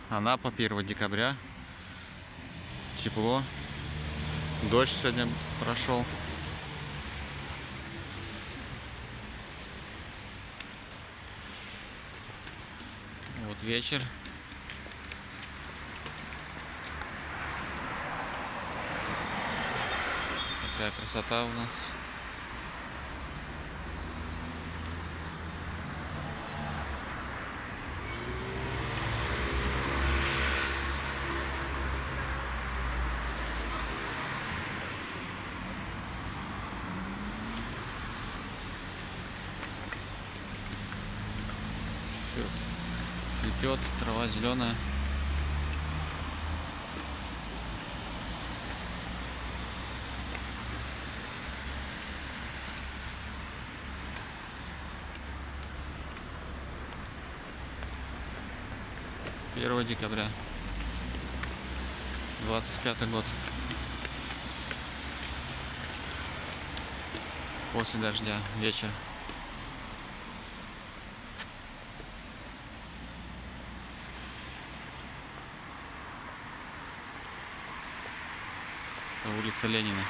Анапа, 1 декабря. Тепло. Дождь сегодня прошел. Вот вечер. Такая красота у нас. Все цветет, трава зеленая. Первого декабря 25 год. После дождя, вечер. Улица Ленина.